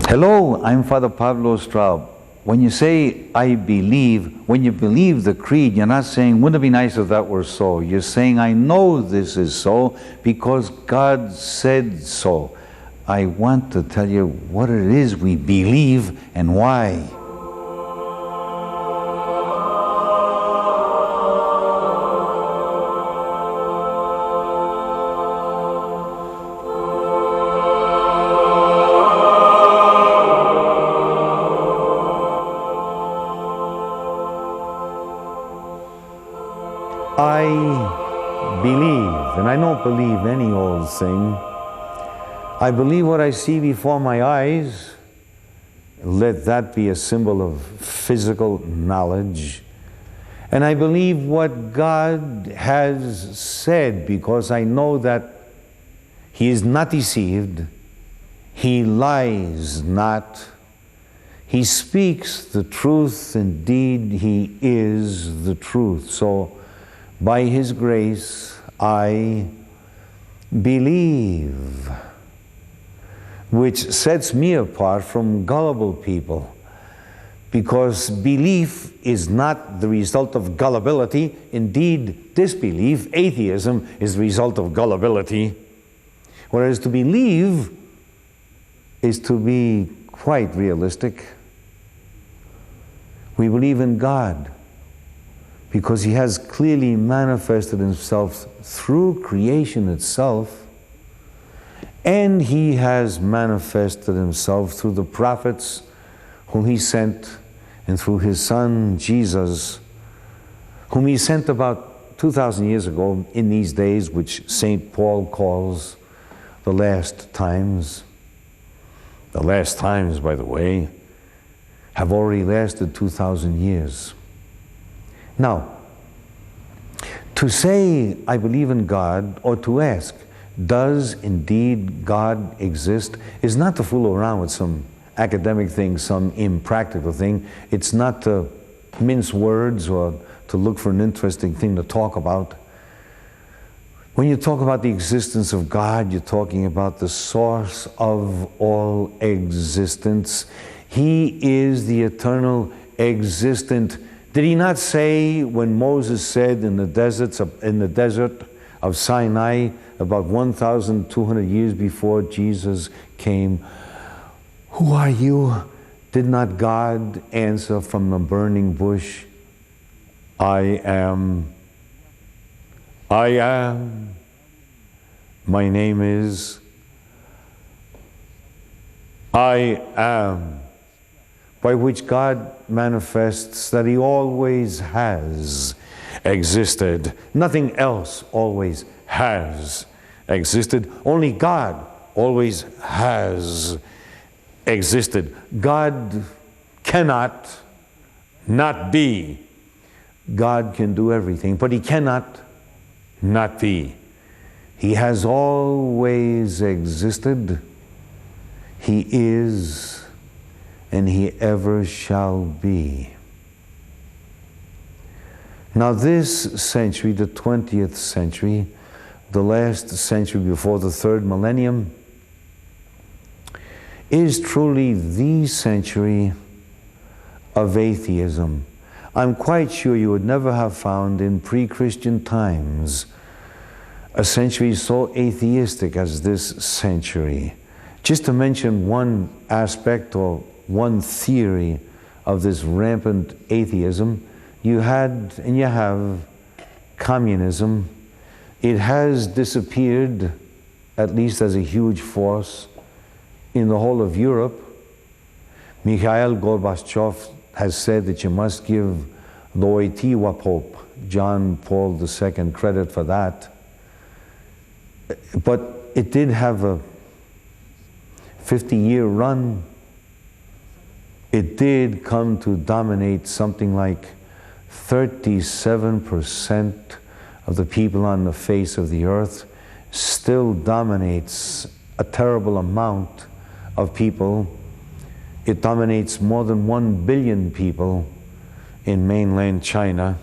Hello, I'm Father Pablo Straub. When you say, I believe, when you believe the creed, you're not saying, wouldn't it be nice if that were so? You're saying, I know this is so because God said so. I want to tell you what it is we believe and why. I believe, and I don't believe any old thing. I believe what I see before my eyes. Let that be a symbol of physical knowledge. And I believe what God has said because I know that He is not deceived. He lies not. He speaks the truth. Indeed, He is the truth. So, by His grace, I believe, which sets me apart from gullible people, because belief is not the result of gullibility. Indeed, disbelief, atheism, is the result of gullibility. Whereas to believe is to be quite realistic. We believe in God because He has clearly manifested Himself through creation itself, and He has manifested Himself through the prophets whom He sent, and through His Son, Jesus, whom He sent about 2,000 years ago in these days, which St. Paul calls the last times. The last times, by the way, have already lasted 2,000 years. Now, to say, I believe in God, or to ask, does indeed God exist, is not to fool around with some academic thing, some impractical thing. It's not to mince words or to look for an interesting thing to talk about. When you talk about the existence of God, you're talking about the source of all existence. He is the eternal existent. Did He not say when Moses said in the desert of Sinai about 1,200 years before Jesus came, "Who are you?" Did not God answer from the burning bush, "I am. I am. My name is I am," by which God manifests that He always has existed. Nothing else always has existed. Only God always has existed. God cannot not be. God can do everything, but He cannot not be. He has always existed. He is, and He ever shall be. Now this century, the 20th century, the last century before the third millennium, is truly the century of atheism. I'm quite sure you would never have found in pre-Christian times a century so atheistic as this century. Just to mention one aspect or one theory of this rampant atheism, you had and you have communism. It has disappeared, at least as a huge force, in the whole of Europe. Mikhail Gorbachev has said that you must give the Wojtyła Pope, John Paul II, credit for that. But it did have a 50-year run. It did come to dominate something like 37% of the people on the face of the earth. Still dominates a terrible amount of people. It dominates more than 1 billion people in mainland China.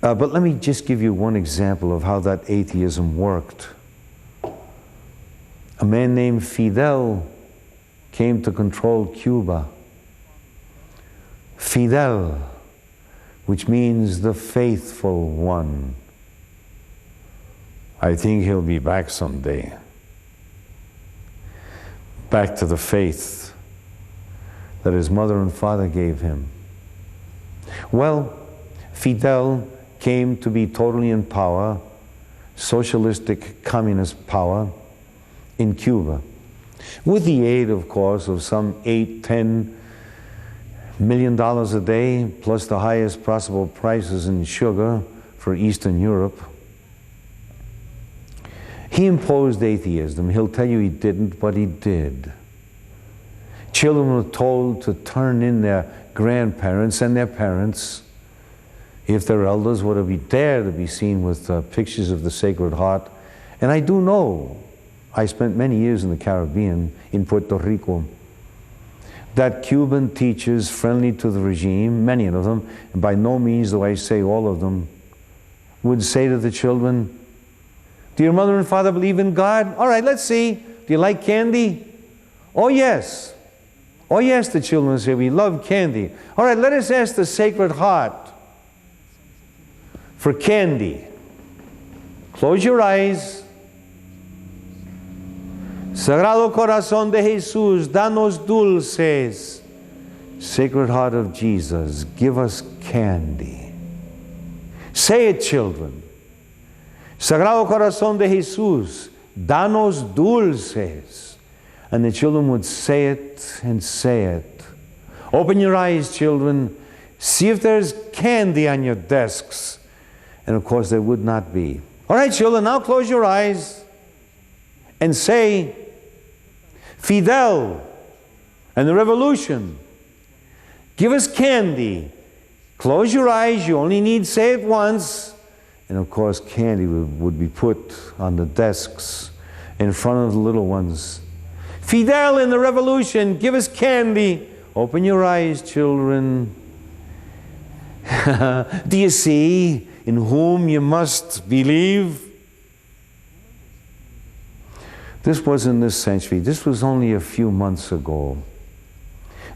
But let me just give you one example of how that atheism worked. A man named Fidel came to control Cuba. Fidel, which means the faithful one. I think he'll be back someday. Back to the faith that his mother and father gave him. Well, Fidel came to be totally in power, socialistic communist power in Cuba, with the aid, of course, of some $8–10 million a day, plus the highest possible prices in sugar for Eastern Europe. He imposed atheism. He'll tell you he didn't, but he did. Children were told to turn in their grandparents and their parents if their elders were to be there to be seen with pictures of the Sacred Heart. And I do know, I spent many years in the Caribbean, in Puerto Rico, that Cuban teachers friendly to the regime, many of them, and by no means do I say all of them, would say to the children, do your mother and father believe in God? All right, let's see. Do you like candy? Oh, yes. Oh, yes, the children would say, we love candy. All right, let us ask the Sacred Heart for candy. Close your eyes. Sagrado Corazón de Jesús, danos dulces. Sacred Heart of Jesus, give us candy. Say it, children. Sagrado Corazón de Jesús, danos dulces. And the children would say it and say it. Open your eyes, children. See if there's candy on your desks. And of course there would not be. All right, children, now close your eyes and say, Fidel and the revolution, give us candy. Close your eyes, you only need to say it once. And of course candy would be put on the desks in front of the little ones. Fidel and the revolution, give us candy. Open your eyes, children. Do you see in whom you must believe? This wasn't this century. This was only a few months ago.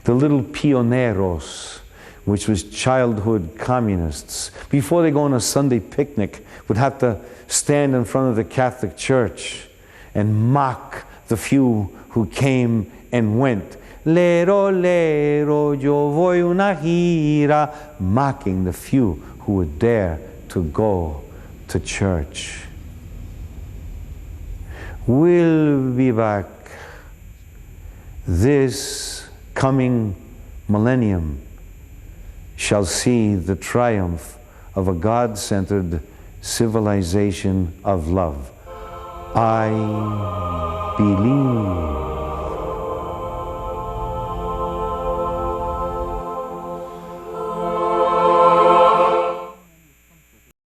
The little pioneros, which was childhood communists, before they go on a Sunday picnic, would have to stand in front of the Catholic Church and mock the few who came and went. Lero, lero, yo voy una gira, mocking the few who would dare to go to church. We'll be back this coming millennium shall see the triumph of a God-centered civilization of love. I believe.